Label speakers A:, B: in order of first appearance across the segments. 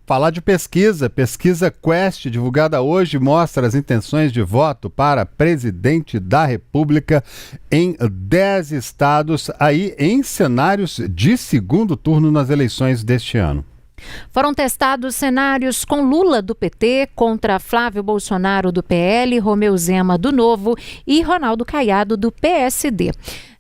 A: Falar de pesquisa. Pesquisa Quest, divulgada hoje, mostra as intenções de voto para presidente da República em 10 estados, aí em cenários de segundo turno nas eleições deste ano.
B: Foram testados cenários com Lula do PT contra Flávio Bolsonaro do PL, Romeu Zema do Novo e Ronaldo Caiado do PSD.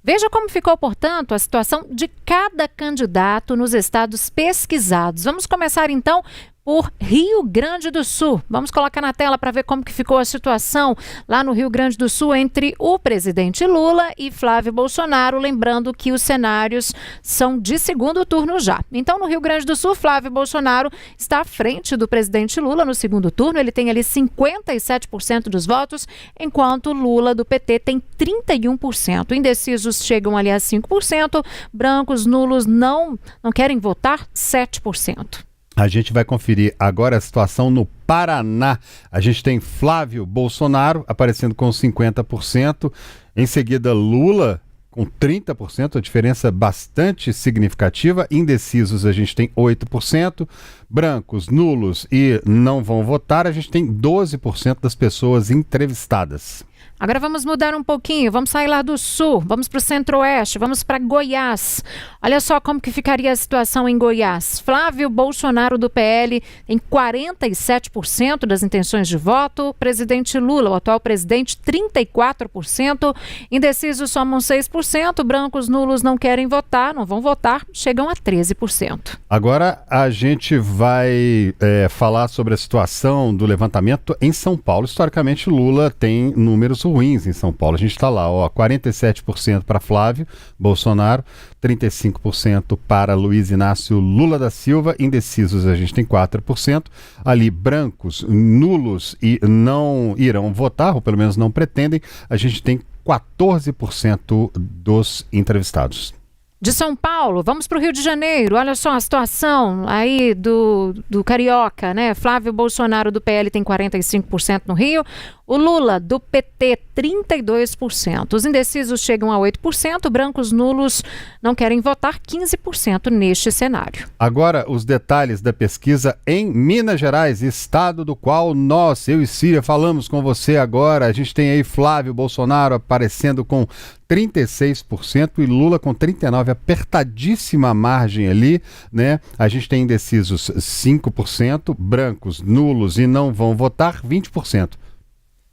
B: Veja como ficou, portanto, a situação de cada candidato nos estados pesquisados. Vamos começar, então, por Rio Grande do Sul. Vamos colocar na tela para ver como que ficou a situação lá no Rio Grande do Sul entre o presidente Lula e Flávio Bolsonaro, lembrando que os cenários são de segundo turno já. Então, no Rio Grande do Sul, Flávio Bolsonaro está à frente do presidente Lula no segundo turno. Ele tem ali 57% dos votos, enquanto Lula do PT tem 31%. Indecisos chegam ali a 5%, brancos, nulos não querem votar, 7%.
A: A gente vai conferir agora a situação no Paraná. A gente tem Flávio Bolsonaro aparecendo com 50%, em seguida Lula com 30%, a diferença bastante significativa. Indecisos a gente tem 8%, brancos, nulos e não vão votar, a gente tem 12% das pessoas entrevistadas.
B: Agora vamos mudar um pouquinho, vamos sair lá do sul, vamos para o centro-oeste, vamos para Goiás. Olha só como que ficaria a situação em Goiás. Flávio Bolsonaro do PL tem 47% das intenções de voto, presidente Lula, o atual presidente, 34%, indecisos somam 6%, brancos, nulos não querem votar, não vão votar, chegam a 13%.
A: Agora a gente vai falar sobre a situação do levantamento em São Paulo. Historicamente, Lula tem números ruins em São Paulo. A gente está lá, 47% para Flávio Bolsonaro, 35% para Luiz Inácio Lula da Silva, indecisos a gente tem 4%, ali brancos, nulos e não irão votar, ou pelo menos não pretendem, a gente tem 14% dos entrevistados.
B: De São Paulo, vamos para o Rio de Janeiro. Olha só a situação aí do Carioca, né? Flávio Bolsonaro do PL tem 45% no Rio. O Lula do PT, 32%. Os indecisos chegam a 8%. Brancos, nulos não querem votar, 15% neste cenário.
A: Agora, os detalhes da pesquisa em Minas Gerais, estado do qual nós, eu e Síria, falamos com você agora. A gente tem aí Flávio Bolsonaro aparecendo com 36% e Lula com 39%, apertadíssima margem ali, né? A gente tem indecisos 5%, brancos, nulos e não vão votar, 20%.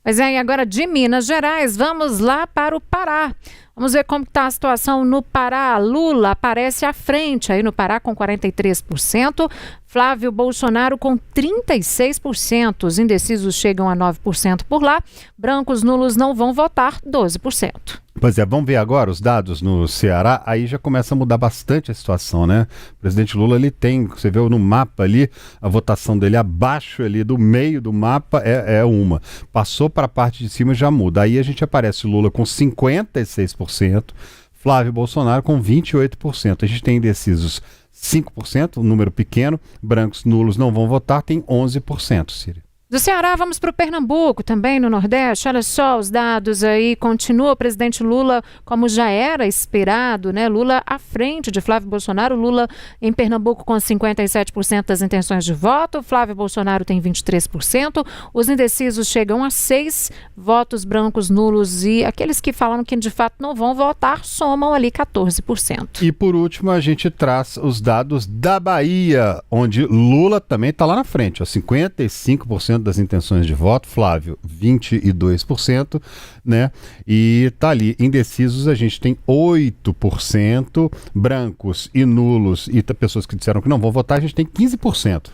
B: Pois é, e agora de Minas Gerais, vamos lá para o Pará. Vamos ver como está a situação no Pará. Lula aparece à frente aí no Pará com 43%, Flávio Bolsonaro com 36%. Os indecisos chegam a 9% por lá, brancos, nulos não vão votar, 12%.
A: Pois é, vamos ver agora os dados no Ceará, aí já começa a mudar bastante a situação, né? O presidente Lula, ele tem, você vê no mapa ali, a votação dele abaixo ali do meio do mapa é uma. Passou para a parte de cima já muda. Aí a gente aparece Lula com 56%, Flávio Bolsonaro com 28%. A gente tem indecisos 5%, um número pequeno, brancos, nulos não vão votar, tem 11%, Síria.
B: Do Ceará, vamos para o Pernambuco, também no Nordeste. Olha só os dados aí. Continua o presidente Lula, como já era esperado, né? Lula à frente de Flávio Bolsonaro. Lula em Pernambuco com 57% das intenções de voto. Flávio Bolsonaro tem 23%. Os indecisos chegam a 6%. Votos brancos, nulos e aqueles que falam que de fato não vão votar somam ali 14%.
A: E por último, a gente traz os dados da Bahia, onde Lula também está lá na frente, 55% das intenções de voto, Flávio 22%, né? E tá ali, indecisos a gente tem 8%, brancos e nulos e pessoas que disseram que não vão votar, a gente tem 15%.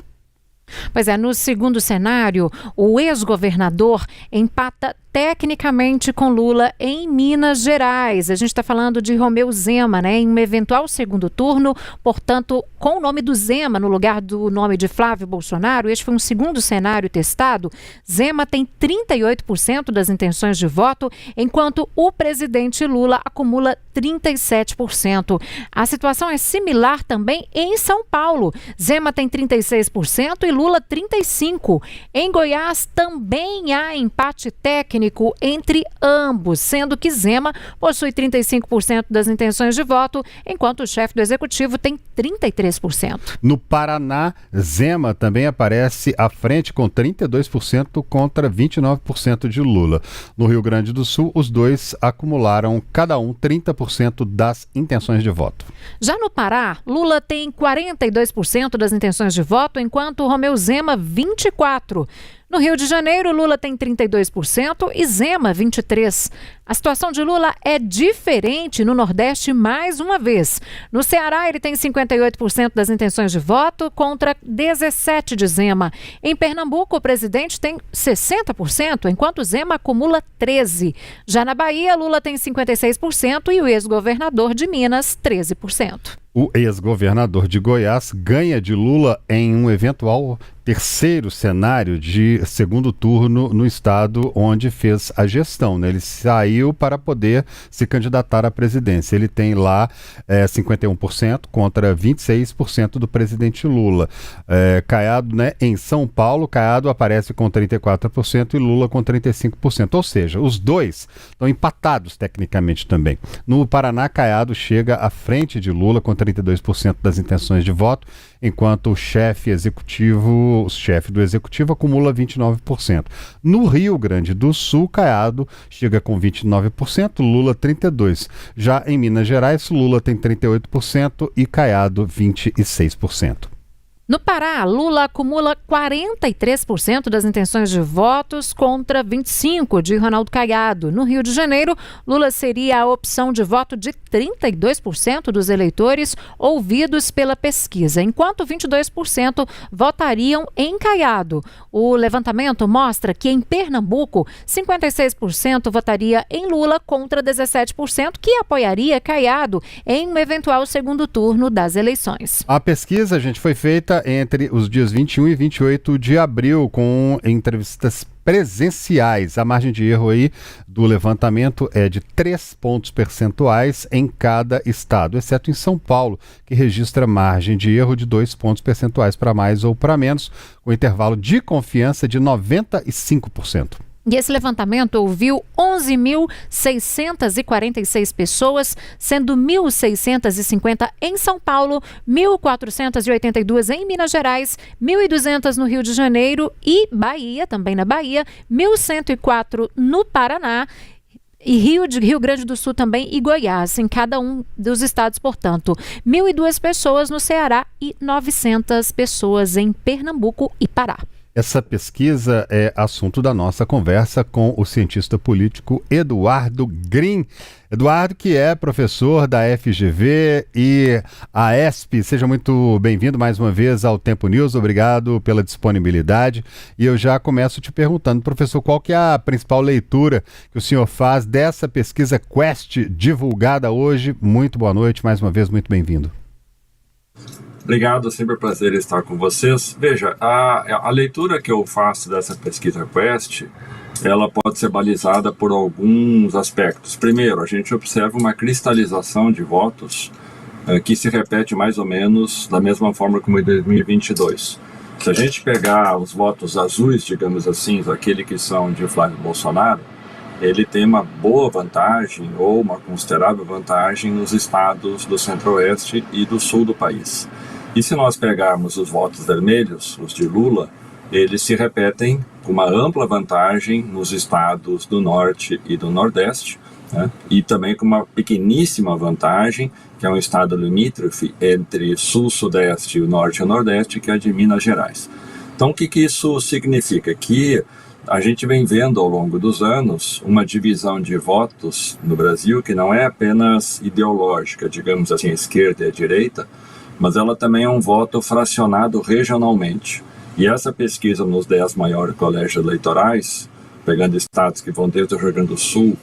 B: Pois é, no segundo cenário, o ex-governador empata tecnicamente com Lula em Minas Gerais. A gente está falando de Romeu Zema, né? Em um eventual segundo turno, portanto, com o nome do Zema no lugar do nome de Flávio Bolsonaro. Este foi um segundo cenário testado. Zema tem 38% das intenções de voto, enquanto o presidente Lula acumula 37%. A situação é similar também em São Paulo. Zema tem 36% e Lula 35%. Em Goiás também há empate técnico técnico entre ambos, sendo que Zema possui 35% das intenções de voto, enquanto o chefe do executivo tem 33%.
A: No Paraná, Zema também aparece à frente com 32% contra 29% de Lula. No Rio Grande do Sul, os dois acumularam cada um 30% das intenções de voto.
B: Já no Pará, Lula tem 42% das intenções de voto, enquanto Romeu Zema 24%. No Rio de Janeiro, Lula tem 32% e Zema 23%. A situação de Lula é diferente no Nordeste mais uma vez. No Ceará, ele tem 58% das intenções de voto contra 17% de Zema. Em Pernambuco, o presidente tem 60%, enquanto Zema acumula 13%. Já na Bahia, Lula tem 56% e o ex-governador de Minas, 13%.
A: O ex-governador de Goiás ganha de Lula em um eventual terceiro cenário de segundo turno no estado onde fez a gestão, né? Ele saiu para poder se candidatar à presidência. Ele tem lá 51% contra 26% do presidente Lula. Caiado, né, em São Paulo, Caiado aparece com 34% e Lula com 35%. Ou seja, os dois estão empatados tecnicamente também. No Paraná, Caiado chega à frente de Lula com 32% das intenções de voto, enquanto o chefe do executivo acumula 29%. No Rio Grande do Sul, Caiado chega com 29%, Lula 32%. Já em Minas Gerais, Lula tem 38% e Caiado 26%.
B: No Pará, Lula acumula 43% das intenções de votos contra 25% de Ronaldo Caiado. No Rio de Janeiro, Lula seria a opção de voto de 32% dos eleitores ouvidos pela pesquisa, enquanto 22% votariam em Caiado. O levantamento mostra que em Pernambuco, 56% votaria em Lula contra 17% que apoiaria Caiado em um eventual segundo turno das eleições.
A: A pesquisa, gente, foi feita entre os dias 21 e 28 de abril, com entrevistas presenciais. A margem de erro aí do levantamento é de 3 pontos percentuais em cada estado, exceto em São Paulo, que registra margem de erro de 2 pontos percentuais para mais ou para menos, com intervalo de confiança de 95%.
B: E esse levantamento ouviu 11.646 pessoas, sendo 1.650 em São Paulo, 1.482 em Minas Gerais, 1.200 no Rio de Janeiro e Bahia, também na Bahia, 1.104 no Paraná, e Rio Grande do Sul também e Goiás, em cada um dos estados, portanto. 1.002 pessoas no Ceará e 900 pessoas em Pernambuco e Pará.
A: Essa pesquisa é assunto da nossa conversa com o cientista político Eduardo Green. Eduardo, que é professor da FGV e AESP. Seja muito bem-vindo mais uma vez ao Tempo News. Obrigado pela disponibilidade. E eu já começo te perguntando, professor, qual que é a principal leitura que o senhor faz dessa pesquisa Quest divulgada hoje? Muito boa noite, mais uma vez, muito bem-vindo.
C: Obrigado, sempre um prazer estar com vocês. Veja, a leitura que eu faço dessa pesquisa Quest, ela pode ser balizada por alguns aspectos. Primeiro, a gente observa uma cristalização de votos que se repete mais ou menos da mesma forma como em 2022. Se a gente pegar os votos azuis, digamos assim, aqueles que são de Flávio Bolsonaro, ele tem uma boa vantagem ou uma considerável vantagem nos estados do centro-oeste e do sul do país. E se nós pegarmos os votos vermelhos, os de Lula, eles se repetem com uma ampla vantagem nos estados do norte e do nordeste, né? E também com uma pequeníssima vantagem, que é um estado limítrofe entre sul, sudeste, o norte e o nordeste, que é de Minas Gerais. Então, o que isso significa? Que a gente vem vendo ao longo dos anos uma divisão de votos no Brasil que não é apenas ideológica, digamos assim, a esquerda e a direita, mas ela também é um voto fracionado regionalmente. E essa pesquisa nos 10 maiores colégios eleitorais, pegando estados que vão desde o Rio Grande do Sul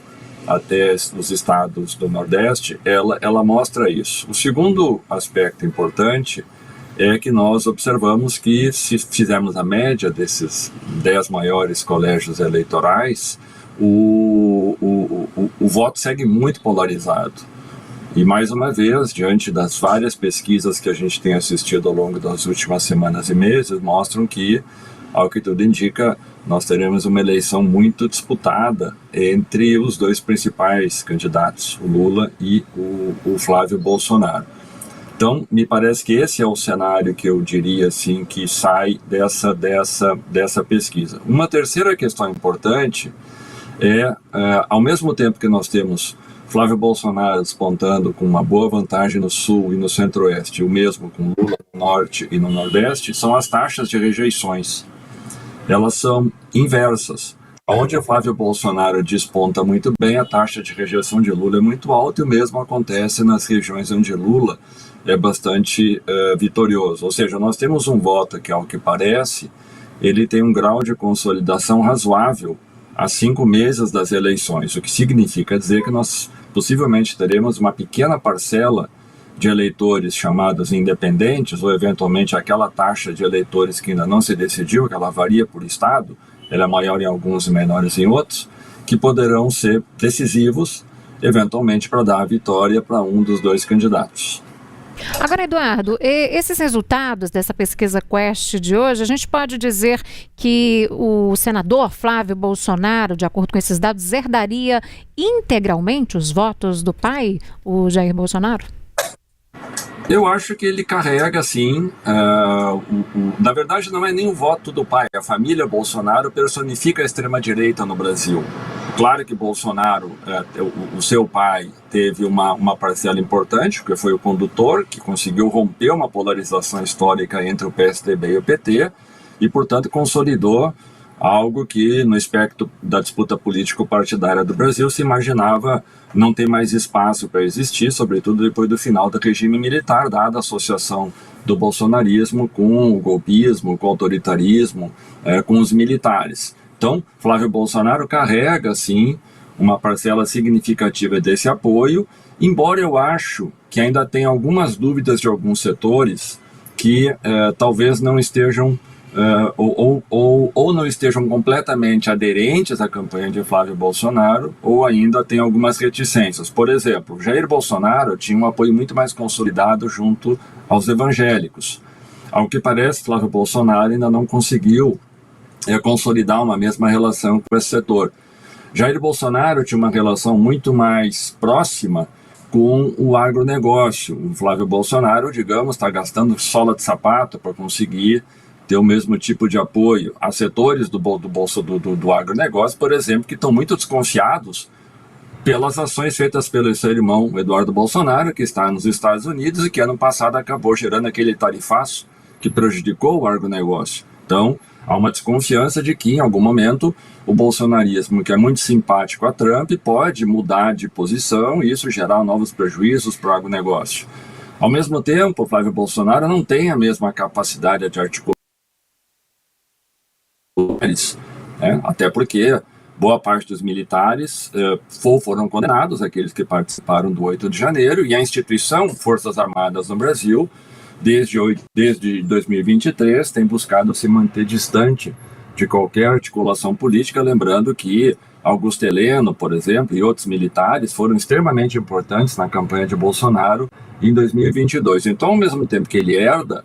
C: até os estados do Nordeste, ela mostra isso. O segundo aspecto importante é que nós observamos que, se fizermos a média desses 10 maiores colégios eleitorais, o voto segue muito polarizado. E, mais uma vez, diante das várias pesquisas que a gente tem assistido ao longo das últimas semanas e meses, mostram que, ao que tudo indica, nós teremos uma eleição muito disputada entre os dois principais candidatos, o Lula e o Flávio Bolsonaro. Então, me parece que esse é o cenário que eu diria assim, que sai dessa pesquisa. Uma terceira questão importante ao mesmo tempo que nós temos Flávio Bolsonaro despontando com uma boa vantagem no Sul e no Centro-Oeste, o mesmo com Lula no Norte e no Nordeste, são as taxas de rejeições. Elas são inversas. Onde o Flávio Bolsonaro desponta muito bem, a taxa de rejeição de Lula é muito alta, e o mesmo acontece nas regiões onde Lula é bastante vitorioso. Ou seja, nós temos um voto que, ao que parece, ele tem um grau de consolidação razoável há 5 meses das eleições, o que significa dizer que nós possivelmente teremos uma pequena parcela de eleitores chamados independentes, ou eventualmente aquela taxa de eleitores que ainda não se decidiu, que ela varia por estado, ela é maior em alguns e menores em outros, que poderão ser decisivos, eventualmente, para dar a vitória para um dos dois candidatos.
B: Agora, Eduardo, esses resultados dessa pesquisa Quest de hoje, a gente pode dizer que o senador Flávio Bolsonaro, de acordo com esses dados, herdaria integralmente os votos do pai, o Jair Bolsonaro?
C: Eu acho que ele carrega, sim, na verdade não é nem o voto do pai, a família Bolsonaro personifica a extrema-direita no Brasil. Claro que Bolsonaro, o seu pai, teve uma parcela importante, porque foi o condutor que conseguiu romper uma polarização histórica entre o PSDB e o PT, e, portanto, consolidou algo que, no espectro da disputa político-partidária do Brasil, se imaginava não ter mais espaço para existir, sobretudo depois do final do regime militar, dada a associação do bolsonarismo com o golpismo, com o autoritarismo, com os militares. Então, Flávio Bolsonaro carrega, sim, uma parcela significativa desse apoio, embora eu acho que ainda tem algumas dúvidas de alguns setores que talvez não estejam ou não estejam completamente aderentes à campanha de Flávio Bolsonaro, ou ainda tem algumas reticências. Por exemplo, Jair Bolsonaro tinha um apoio muito mais consolidado junto aos evangélicos. Ao que parece, Flávio Bolsonaro ainda não conseguiu consolidar uma mesma relação com esse setor. Jair Bolsonaro tinha uma relação muito mais próxima com o agronegócio. O Flávio Bolsonaro, digamos, está gastando sola de sapato para conseguir ter o mesmo tipo de apoio a setores do agronegócio, por exemplo, que estão muito desconfiados pelas ações feitas pelo seu irmão Eduardo Bolsonaro, que está nos Estados Unidos e que ano passado acabou gerando aquele tarifaço que prejudicou o agronegócio. Então, há uma desconfiança de que, em algum momento, o bolsonarismo, que é muito simpático a Trump, pode mudar de posição e isso gerar novos prejuízos para o agronegócio. Ao mesmo tempo, o Flávio Bolsonaro não tem a mesma capacidade de articular, até porque boa parte dos militares foram condenados, aqueles que participaram do 8 de janeiro, e a instituição Forças Armadas no Brasil, desde 2023, tem buscado se manter distante de qualquer articulação política, lembrando que Augusto Heleno, por exemplo, e outros militares foram extremamente importantes na campanha de Bolsonaro em 2022. Então, ao mesmo tempo que ele herda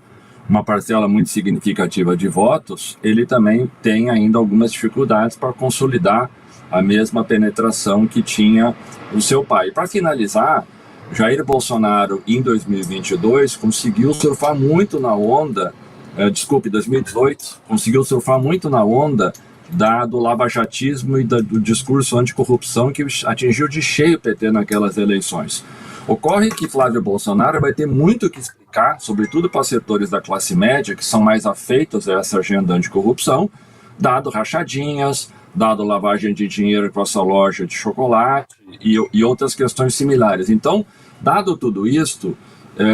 C: uma parcela muito significativa de votos, ele também tem ainda algumas dificuldades para consolidar a mesma penetração que tinha o seu pai. Para finalizar, Jair Bolsonaro, em 2022, conseguiu surfar muito na onda, 2018, conseguiu surfar muito na onda do lavajatismo e do discurso anticorrupção que atingiu de cheio o PT naquelas eleições. Ocorre que Flávio Bolsonaro vai ter muito o que explicar, sobretudo para setores da classe média, que são mais afeitos a essa agenda anticorrupção, dado rachadinhas, dado lavagem de dinheiro com essa loja de chocolate e outras questões similares. Então, dado tudo isto,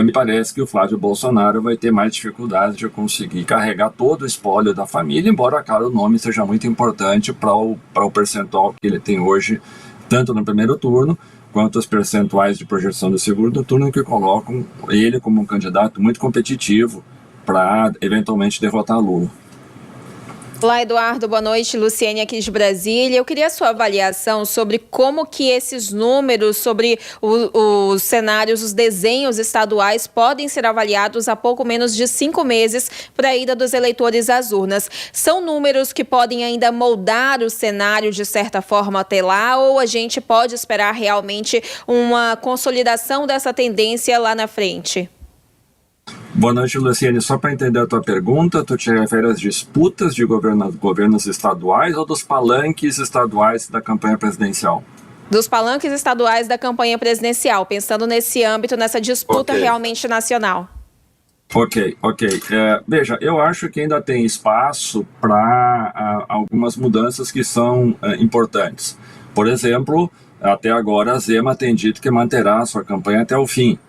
C: me parece que o Flávio Bolsonaro vai ter mais dificuldade de conseguir carregar todo o espólio da família, embora, claro, o nome seja muito importante para o percentual que ele tem hoje, tanto no primeiro turno, quanto os percentuais de projeção do segundo turno, que colocam ele como um candidato muito competitivo para, eventualmente, derrotar Lula.
D: Olá, Eduardo, boa noite. Luciene aqui de Brasília. Eu queria a sua avaliação sobre como que esses números, sobre os cenários, os desenhos estaduais podem ser avaliados a pouco menos de 5 meses para a ida dos eleitores às urnas. São números que podem ainda moldar o cenário de certa forma até lá, ou a gente pode esperar realmente uma consolidação dessa tendência lá na frente?
C: Boa noite, Luciane. Só para entender a tua pergunta, tu te refere às disputas de governos estaduais ou dos palanques estaduais da campanha presidencial?
D: Dos palanques estaduais da campanha presidencial, pensando nesse âmbito, nessa disputa realmente nacional.
C: Ok. Veja, eu acho que ainda tem espaço para algumas mudanças que são importantes. Por exemplo, até agora a Zema tem dito que manterá a sua campanha até o fim.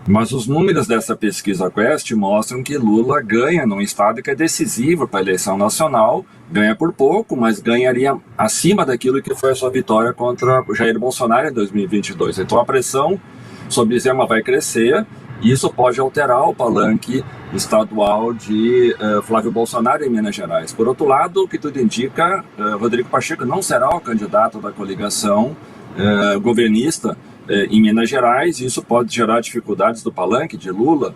C: Mas os números dessa pesquisa Quest mostram que Lula ganha num estado que é decisivo para a eleição nacional, ganha por pouco, mas ganharia acima daquilo que foi a sua vitória contra o Jair Bolsonaro em 2022. Então a pressão sobre Zema vai crescer e isso pode alterar o palanque estadual de Flávio Bolsonaro em Minas Gerais. Por outro lado, o que tudo indica, Rodrigo Pacheco não será o candidato da coligação governista em Minas Gerais, e isso pode gerar dificuldades do palanque de Lula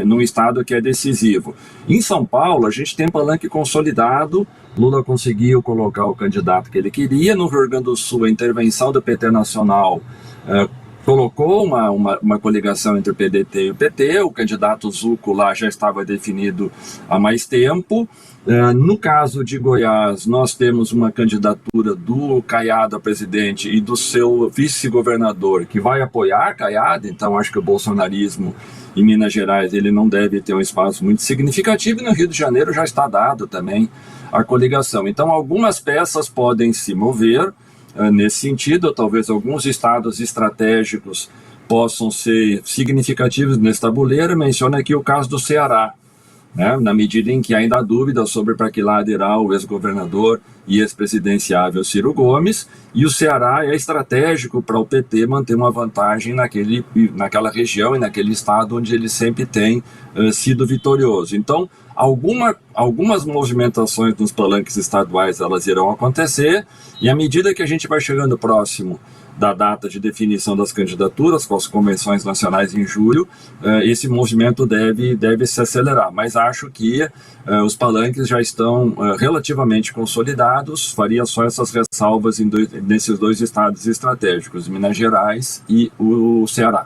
C: num estado que é decisivo. Em São Paulo, a gente tem palanque consolidado, Lula conseguiu colocar o candidato que ele queria. No Rio Grande do Sul, a intervenção do PT nacional colocou uma coligação entre o PDT e o PT, o candidato Zucco lá já estava definido há mais tempo. No caso de Goiás, nós temos uma candidatura do Caiado a presidente e do seu vice-governador que vai apoiar Caiado, então acho que o bolsonarismo em Minas Gerais ele não deve ter um espaço muito significativo, e no Rio de Janeiro já está dado também a coligação. Então algumas peças podem se mover nesse sentido, talvez alguns estados estratégicos possam ser significativos nesse tabuleiro. Menciona aqui o caso do Ceará, né, na medida em que ainda há dúvida sobre para que lado irá o ex-governador e ex-presidenciável Ciro Gomes, e o Ceará é estratégico para o PT manter uma vantagem naquela região e naquele estado onde ele sempre tem sido vitorioso. Então, algumas movimentações nos palanques estaduais elas irão acontecer, e à medida que a gente vai chegando próximo da data de definição das candidaturas com as convenções nacionais em julho, esse movimento deve se acelerar. Mas acho que os palanques já estão relativamente consolidados. Faria só essas ressalvas nesses dois estados estratégicos, Minas Gerais e o Ceará.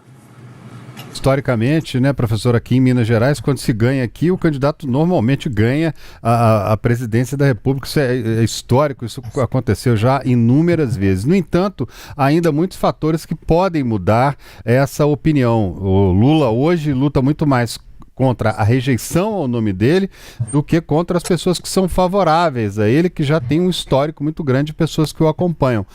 A: Historicamente, né, professor, aqui em Minas Gerais, quando se ganha aqui, o candidato normalmente ganha a presidência da República. Isso é histórico, isso aconteceu já inúmeras vezes. No entanto, ainda muitos fatores que podem mudar essa opinião. O Lula hoje luta muito mais contra a rejeição ao nome dele do que contra as pessoas que são favoráveis a ele, que já tem um histórico muito grande de pessoas que o acompanham.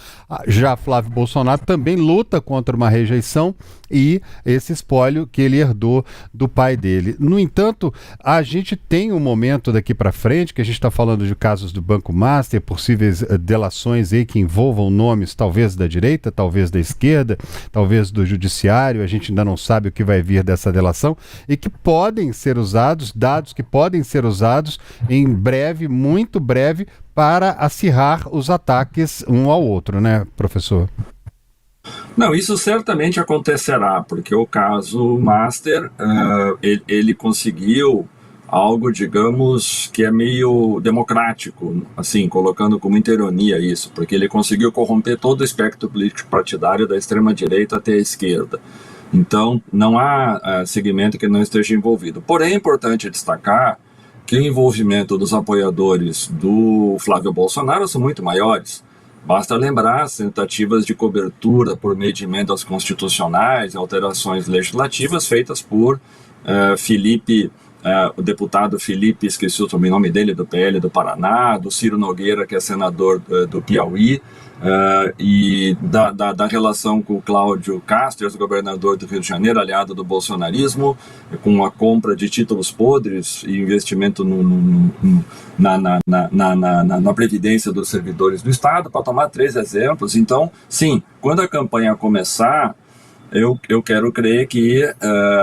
A: Já Flávio Bolsonaro também luta contra uma rejeição e esse espólio que ele herdou do pai dele. No entanto, a gente tem um momento daqui para frente, que a gente está falando de casos do Banco Master, possíveis delações aí que envolvam nomes talvez da direita, talvez da esquerda, talvez do judiciário. A gente ainda não sabe o que vai vir dessa delação e que podem ser usados, dados que podem ser usados em breve, muito breve, para acirrar os ataques um ao outro, né, professor?
C: Não, isso certamente acontecerá, porque o caso Master, ele conseguiu algo, digamos, que é meio democrático, assim, colocando com muita ironia isso, porque ele conseguiu corromper todo o espectro político partidário da extrema-direita até a esquerda. Então, não há segmento que não esteja envolvido. Porém, é importante destacar que o envolvimento dos apoiadores do Flávio Bolsonaro são muito maiores. Basta lembrar as tentativas de cobertura por meio de emendas constitucionais, alterações legislativas feitas por o deputado Felipe, esqueci o nome dele, do PL do Paraná, do Ciro Nogueira, que é senador do Piauí, e da relação com o Cláudio Castro, ex-governador do Rio de Janeiro, aliado do bolsonarismo, com a compra de títulos podres e investimento na previdência dos servidores do Estado, para tomar 3 exemplos. Então, sim, quando a campanha começar, Eu quero crer que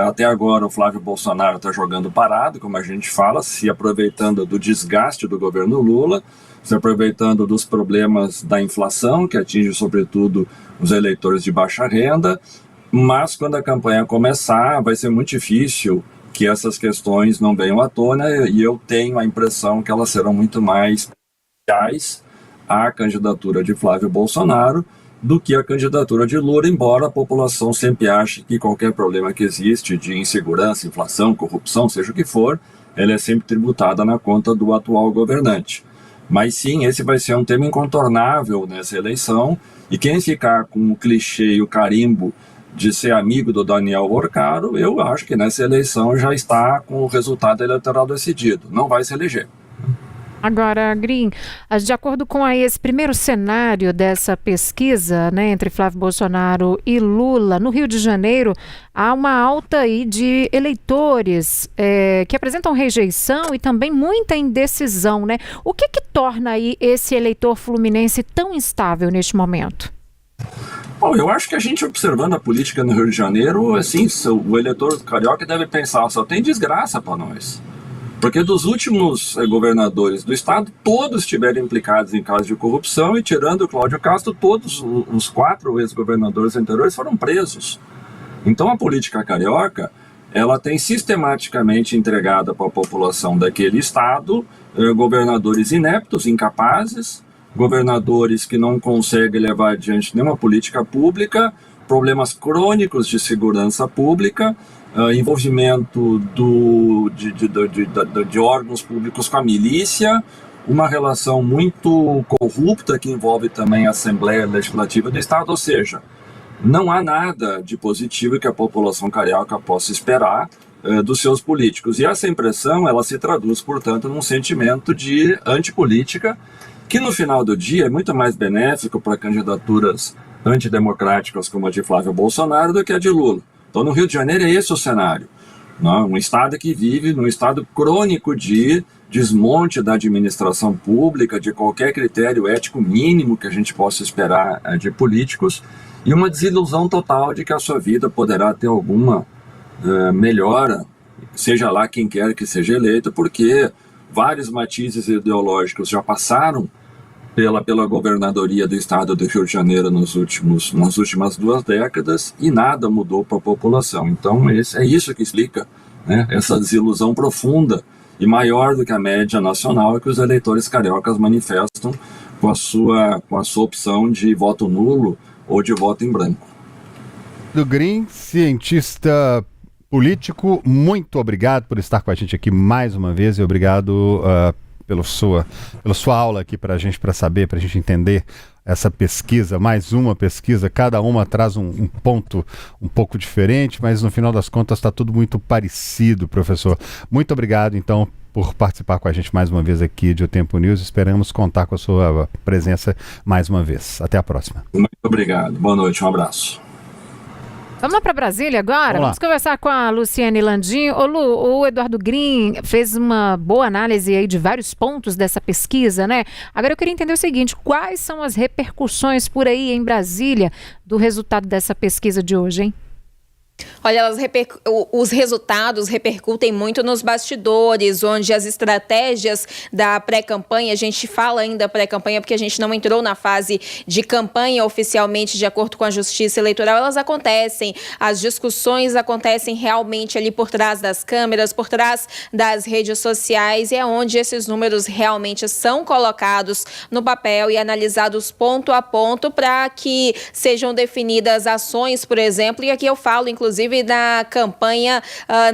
C: até agora o Flávio Bolsonaro está jogando parado, como a gente fala, se aproveitando do desgaste do governo Lula, se aproveitando dos problemas da inflação, que atinge sobretudo os eleitores de baixa renda, mas quando a campanha começar vai ser muito difícil que essas questões não venham à tona, e eu tenho a impressão que elas serão muito mais prejudiciais à candidatura de Flávio Bolsonaro do que a candidatura de Lula, embora a população sempre ache que qualquer problema que existe de insegurança, inflação, corrupção, seja o que for, ela é sempre tributada na conta do atual governante. Mas sim, esse vai ser um tema incontornável nessa eleição, e quem ficar com o clichê e o carimbo de ser amigo do Daniel Orcaro, eu acho que nessa eleição já está com o resultado eleitoral decidido, não vai se eleger.
B: Agora, Green, de acordo com esse primeiro cenário dessa pesquisa, né, entre Flávio Bolsonaro e Lula, no Rio de Janeiro, há uma alta aí de eleitores que apresentam rejeição e também muita indecisão, né? O que torna aí esse eleitor fluminense tão instável neste momento?
C: Bom, eu acho que a gente observando a política no Rio de Janeiro, assim, o eleitor carioca deve pensar, só tem desgraça para nós. Porque dos últimos governadores do estado, todos estiveram implicados em casos de corrupção e, tirando o Cláudio Castro, todos os 4 ex-governadores anteriores foram presos. Então a política carioca, ela tem sistematicamente entregado para a população daquele estado governadores ineptos, incapazes, governadores que não conseguem levar adiante nenhuma política pública, problemas crônicos de segurança pública, envolvimento de órgãos públicos com a milícia, uma relação muito corrupta que envolve também a Assembleia Legislativa do Estado, ou seja, não há nada de positivo que a população carioca possa esperar dos seus políticos. E essa impressão, ela se traduz, portanto, num sentimento de antipolítica, que no final do dia é muito mais benéfico para candidaturas antidemocráticas como a de Flávio Bolsonaro do que a de Lula. Então, no Rio de Janeiro é esse o cenário. Não? Um estado que vive num estado crônico de desmonte da administração pública, de qualquer critério ético mínimo que a gente possa esperar de políticos, e uma desilusão total de que a sua vida poderá ter alguma melhora, seja lá quem quer que seja eleito, porque vários matizes ideológicos já passaram pela governadoria do estado do Rio de Janeiro nas últimas 2 décadas e nada mudou para a população. Então é isso que explica, né, essa desilusão profunda e maior do que a média nacional que os eleitores cariocas manifestam com a sua opção de voto nulo ou de voto em branco.
A: Do Green, cientista político, muito obrigado por estar com a gente aqui mais uma vez e obrigado pela sua aula aqui para a gente, para saber, para a gente entender essa pesquisa, mais uma pesquisa, cada uma traz um ponto um pouco diferente, mas no final das contas está tudo muito parecido, professor. Muito obrigado, então, por participar com a gente mais uma vez aqui de O Tempo News. Esperamos contar com a sua presença mais uma vez. Até a próxima.
C: Muito obrigado. Boa noite, um abraço.
B: Vamos lá para Brasília agora? Vamos conversar com a Luciane Landim. Ô Lu, o Eduardo Green fez uma boa análise aí de vários pontos dessa pesquisa, né? Agora eu queria entender o seguinte, quais são as repercussões por aí em Brasília do resultado dessa pesquisa de hoje, hein?
D: Olha, os resultados repercutem muito nos bastidores, onde as estratégias da pré-campanha, a gente fala ainda pré-campanha porque a gente não entrou na fase de campanha oficialmente, de acordo com a Justiça Eleitoral, elas acontecem, as discussões acontecem realmente ali por trás das câmeras, por trás das redes sociais, e é onde esses números realmente são colocados no papel e analisados ponto a ponto para que sejam definidas ações, por exemplo, e aqui eu falo, inclusive, na campanha,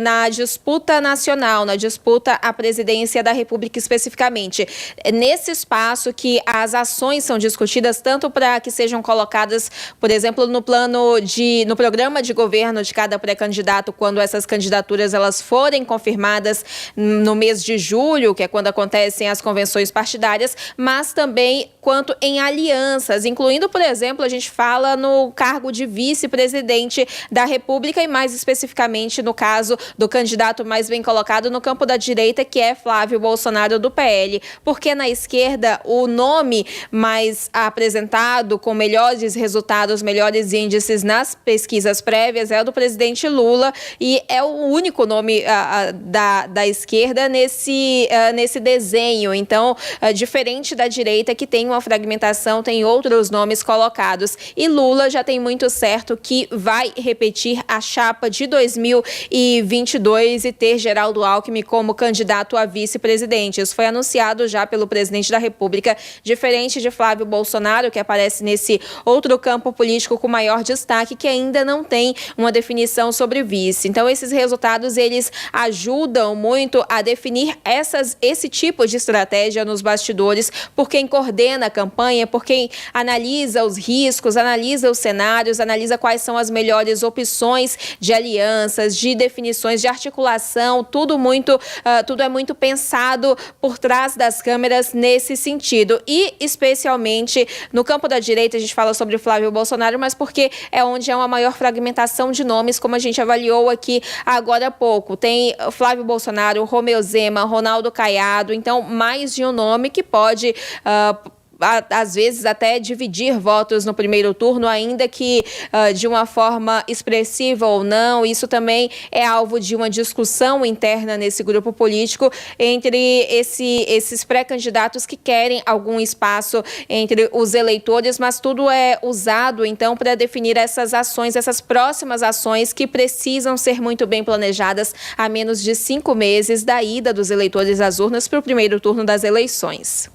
D: na disputa nacional, na disputa à presidência da República especificamente. É nesse espaço que as ações são discutidas, tanto para que sejam colocadas, por exemplo, no programa de governo de cada pré-candidato, quando essas candidaturas elas forem confirmadas no mês de julho, que é quando acontecem as convenções partidárias, mas também quanto em alianças, incluindo, por exemplo, a gente fala no cargo de vice-presidente da República e mais especificamente no caso do candidato mais bem colocado no campo da direita, que é Flávio Bolsonaro do PL, porque na esquerda o nome mais apresentado com melhores resultados, melhores índices nas pesquisas prévias é o do presidente Lula e é o único nome da esquerda nesse desenho. Então, diferente da direita, que tem uma fragmentação, tem outros nomes colocados. E Lula já tem muito certo que vai repetir a chapa de 2022 e ter Geraldo Alckmin como candidato a vice-presidente. Isso foi anunciado já pelo presidente da República, diferente de Flávio Bolsonaro, que aparece nesse outro campo político com maior destaque, que ainda não tem uma definição sobre vice. Então, esses resultados, eles ajudam muito a definir esse tipo de estratégia nos bastidores, por quem coordena a campanha, por quem analisa os riscos, analisa os cenários, analisa quais são as melhores opções de alianças, de definições, de articulação, tudo é muito pensado por trás das câmeras nesse sentido. E, especialmente, no campo da direita, a gente fala sobre Flávio Bolsonaro, mas porque é onde há uma maior fragmentação de nomes, como a gente avaliou aqui agora há pouco. Tem Flávio Bolsonaro, Romeu Zema, Ronaldo Caiado, então mais de um nome que pode às vezes até dividir votos no primeiro turno, ainda que de uma forma expressiva ou não. Isso também é alvo de uma discussão interna nesse grupo político entre esses pré-candidatos que querem algum espaço entre os eleitores, mas tudo é usado então para definir essas ações, essas próximas ações que precisam ser muito bem planejadas a menos de 5 meses da ida dos eleitores às urnas para o primeiro turno das eleições.